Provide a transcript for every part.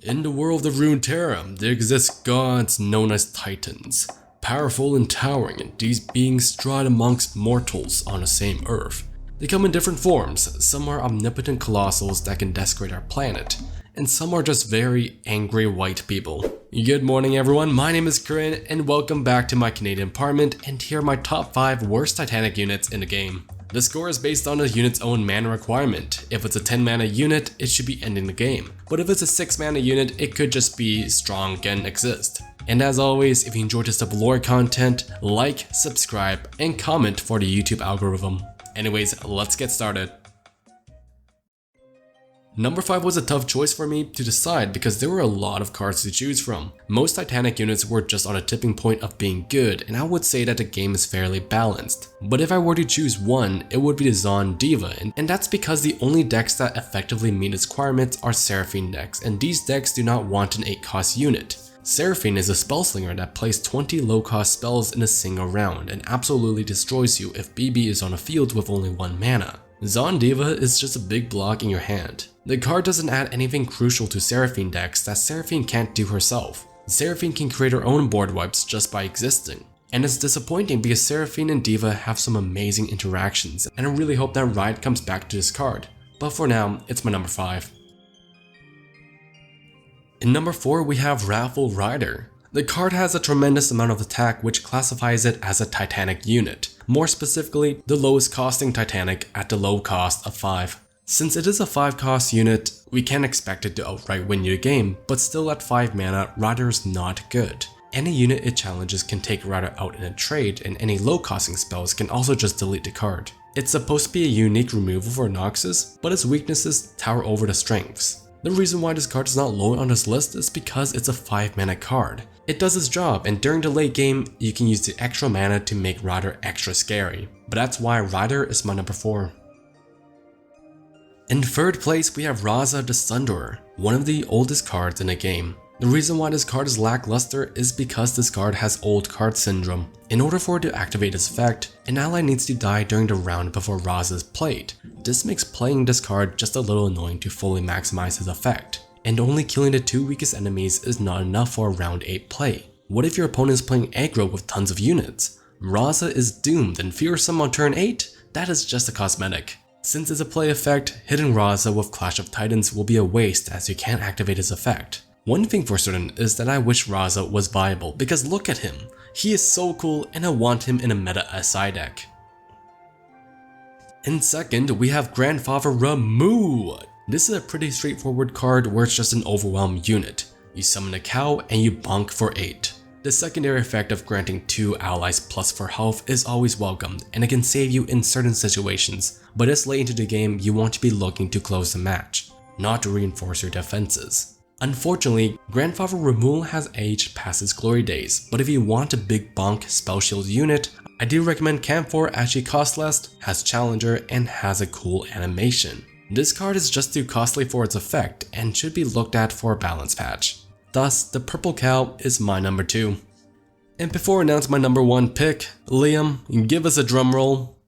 In the world of Runeterra, there exist gods known as Titans, powerful and towering, and these beings stride amongst mortals on the same earth. They come in different forms. Some are omnipotent colossals that can desecrate our planet, and some are just very angry white people. Good morning everyone, my name is Corinne and welcome back to my Canadian apartment, and here are my top 5 worst Titanic units in the game. The score is based on the unit's own mana requirement. If it's a 10 mana unit, it should be ending the game. But if it's a 6 mana unit, it could just be strong and exist. And as always, if you enjoyed this type of lore content, like, subscribe, and comment for the YouTube algorithm. Anyways, let's get started. Number 5 was a tough choice for me to decide because there were a lot of cards to choose from. Most Titanic units were just on a tipping point of being good, and I would say that the game is fairly balanced. But if I were to choose one, it would be the Zaun Diva, and that's because the only decks that effectively meet its requirements are Seraphine decks, and these decks do not want an 8-cost unit. Seraphine is a spellslinger that plays 20 low-cost spells in a single round and absolutely destroys you if BB is on a field with only 1 mana. Zaun Diva is just a big block in your hand. The card doesn't add anything crucial to Seraphine decks that Seraphine can't do herself. Seraphine can create her own board wipes just by existing. And it's disappointing because Seraphine and Diva have some amazing interactions, and I really hope that Riot comes back to this card. But for now, it's my number 5. In number 4 we have Wrathful Rider. The card has a tremendous amount of attack which classifies it as a Titanic unit. More specifically, the lowest costing Titanic at the low cost of 5. Since it is a 5-cost unit, we can't expect it to outright win you the game, but still at 5 mana, Rider is not good. Any unit it challenges can take Rider out in a trade, and any low-costing spells can also just delete the card. It's supposed to be a unique removal for Noxus, but its weaknesses tower over the strengths. The reason why this card is not low on this list is because it's a 5 mana card. It does its job, and during the late game, you can use the extra mana to make Rider extra scary. But that's why Rider is my number 4. In 3rd place, we have Raza the Sunderer, one of the oldest cards in the game. The reason why this card is lackluster is because this card has old card syndrome. In order for it to activate its effect, an ally needs to die during the round before Raza is played. This makes playing this card just a little annoying to fully maximize its effect. And only killing the 2 weakest enemies is not enough for a round 8 play. What if your opponent is playing aggro with tons of units? Raza is doomed and fearsome on turn 8? That is just a cosmetic. Since it's a play effect, hitting Raza with Clash of Titans will be a waste as you can't activate his effect. One thing for certain is that I wish Raza was viable because look at him. He is so cool and I want him in a meta SI deck. In 2nd, we have Grandfather Ramuh. This is a pretty straightforward card where it's just an overwhelm unit. You summon a cow and you bonk for 8. The secondary effect of granting 2 allies plus 4 health is always welcomed, and it can save you in certain situations, but as late into the game you want to be looking to close the match, not to reinforce your defenses. Unfortunately, Grandfather Ramuh has aged past its glory days, but if you want a big bonk spell shield unit, I do recommend Camphor as she costs less, has challenger, and has a cool animation. This card is just too costly for its effect and should be looked at for a balance patch. Thus, the Purple Cow is my number 2. And before I announce my number 1 pick, Liam, give us a drum roll.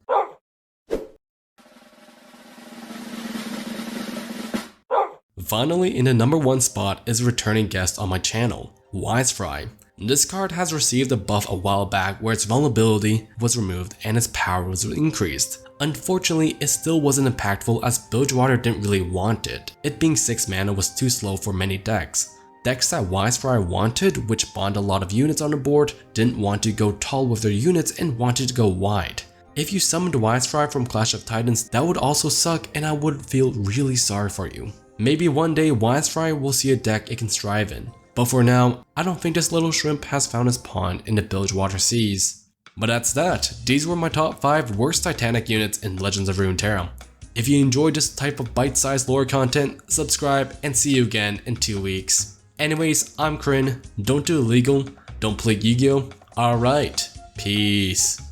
Finally, in the number 1 spot is a returning guest on my channel, Wisefry. This card has received a buff a while back where its vulnerability was removed and its power was increased. Unfortunately, it still wasn't impactful as Bilgewater didn't really want it. It being 6 mana was too slow for many decks. Decks that Wisefry wanted, which bond a lot of units on the board, didn't want to go tall with their units and wanted to go wide. If you summoned Wisefry from Clash of Titans, that would also suck and I would feel really sorry for you. Maybe one day Wisefry will see a deck it can strive in. But for now, I don't think this little shrimp has found its pond in the Bilgewater seas. But that's that. These were my top 5 worst Titanic units in Legends of Runeterra. If you enjoyed this type of bite-sized lore content, subscribe and see you again in 2 weeks. Anyways, I'm Corinne, don't do illegal, don't play Yu-Gi-Oh! Alright, peace.